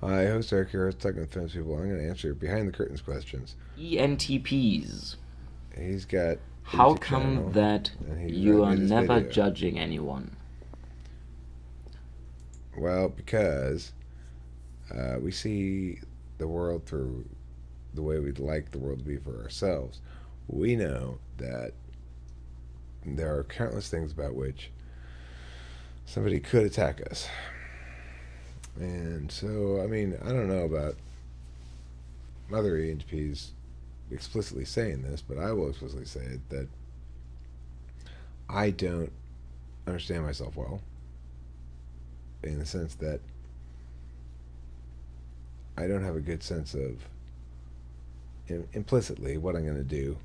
Hi, host Eric here, host Talking with Famous People. I'm going to answer your behind the curtains questions. ENTPs. He's got a How YouTube come channel, that and he you are made this never video. judging anyone? Well, because we see the world through the way we'd like the world to be for ourselves. We know that there are countless things about which somebody could attack us. And so, I mean, I don't know about other ENTPs explicitly saying this, but I will explicitly say it, that I don't understand myself well, in the sense that I don't have a good sense of implicitly what I'm going to do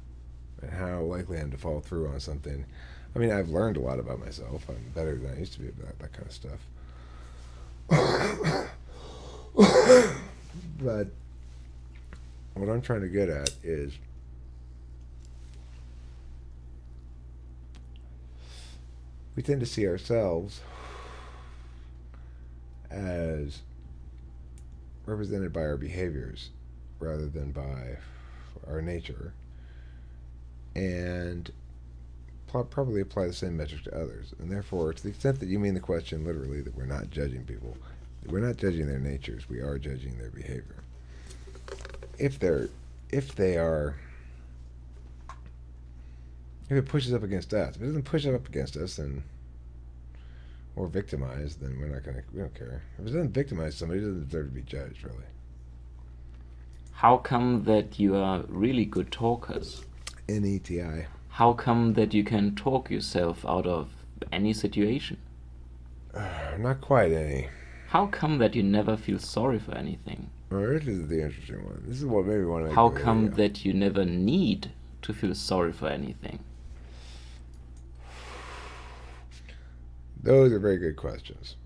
and how likely I am to follow through on something. I mean, I've learned a lot about myself. I'm better than I used to be about that kind of stuff. But what I'm trying to get at is we tend to see ourselves as represented by our behaviors rather than by our nature, and probably apply the same metric to others. And therefore, to the extent that you mean the question literally, that we're not judging people, we're not judging their natures, we are judging their behavior. If they're, if they are, if it pushes up against us, if it doesn't push up against us, then or victimized, then we don't care. If it doesn't victimize somebody, it doesn't deserve to be judged, really. How come that you are really good talkers? NETI. How come that you can talk yourself out of any situation? Not quite any. How come that you never feel sorry for anything? Well, this is the interesting one. This is what made me want to make How the come video. that you never need to feel sorry for anything? Those are very good questions.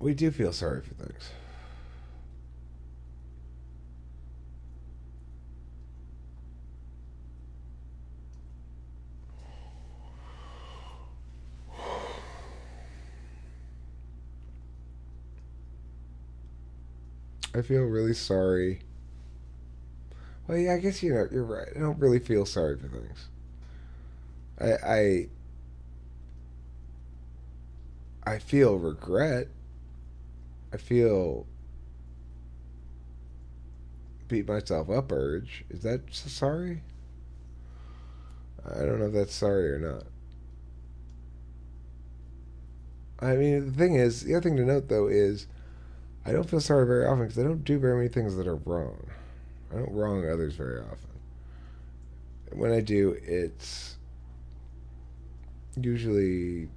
We do feel sorry for things. I feel really sorry. Well, yeah, I guess you're right. I don't really feel sorry for things. I I feel regret. I feel beat myself up urge. Is that sorry? I don't know if that's sorry or not. I mean, the other thing to note though is I don't feel sorry very often because I don't do very many things that are wrong. I don't wrong others very often. When I do, it's usually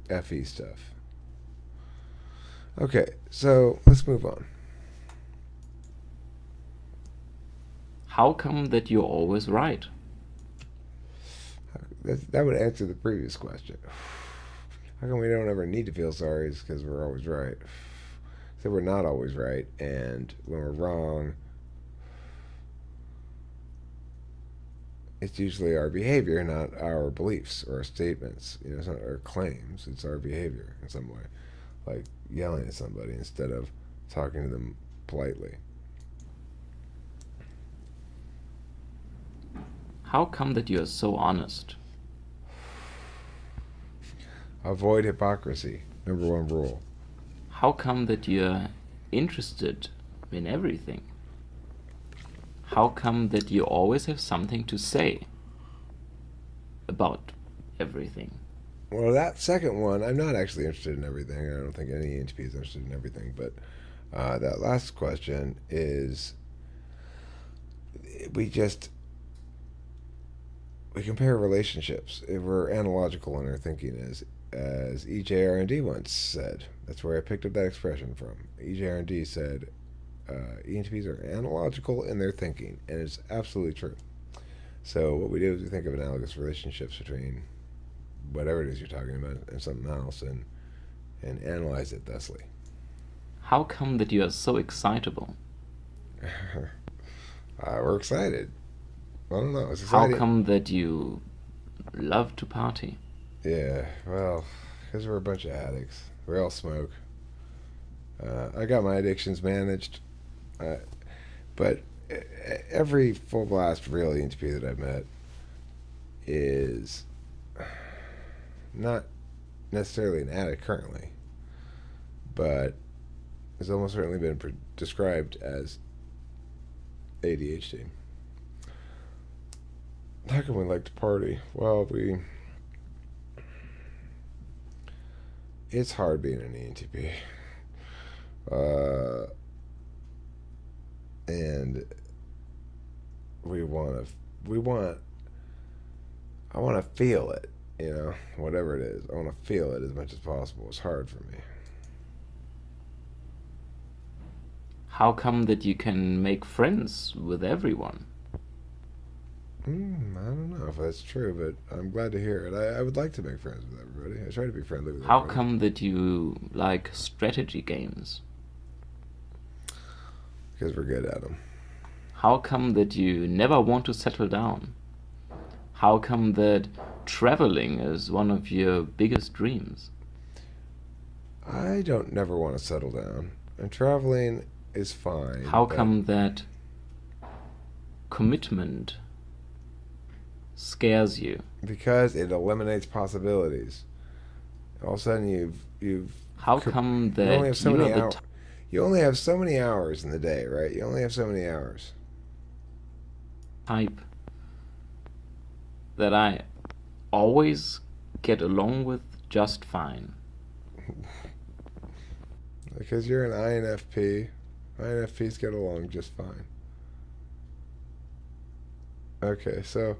FE stuff. Okay, so let's move on. How come that you're always right? That would answer the previous question. How come we don't ever need to feel sorry? It's because we're always right. So we're not always right, and when we're wrong, it's usually our behavior, not our beliefs or our statements. You know, it's not our claims. It's our behavior in some way, like yelling at somebody instead of talking to them politely. How come that you are so honest? Avoid hypocrisy. Number one rule. How come that you're interested in everything? How come that you always have something to say about everything? Well, that second one, I'm not actually interested in everything. I don't think any ENTP is interested in everything. But that last question is we just we compare relationships. If we're analogical in our thinking, as EJR&D once said. That's where I picked up that expression from. EJR&D said ENTPs are analogical in their thinking, and it's absolutely true. So what we do is we think of analogous relationships between whatever it is you're talking about and something else, and analyze it thusly. How come that you are so excitable? We're excited. I don't know. It's How exciting. come that you love to party? Yeah. Well, because we're a bunch of addicts. We all smoke. I got my addictions managed, uh, but every full blast real ENTP that I've met is not necessarily an addict currently, but has almost certainly been described as ADHD. How can we like to party? Well, it's hard being an ENTP. And we want to, we want, I want to feel it, whatever it is. I want to feel it as much as possible. It's hard for me. How come that you can make friends with everyone? I don't know if that's true, but I'm glad to hear it. I would like to make friends with everybody. I try to be friendly with How everybody. come that you like strategy games? Because we're good at them. How come that you never want to settle down? How come that traveling is one of your biggest dreams? I don't never want to settle down. And traveling is fine. How come that commitment scares you? Because it eliminates possibilities. All of a sudden you've How come you only that have so you many are the hours. You only have so many hours in the day, right? You only have so many hours. type that I always get along with just fine? Because you're an INFP. INFPs get along just fine. Okay, so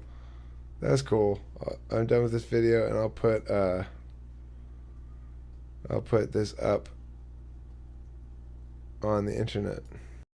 that's cool. I'm done with this video, and I'll put this up on the internet.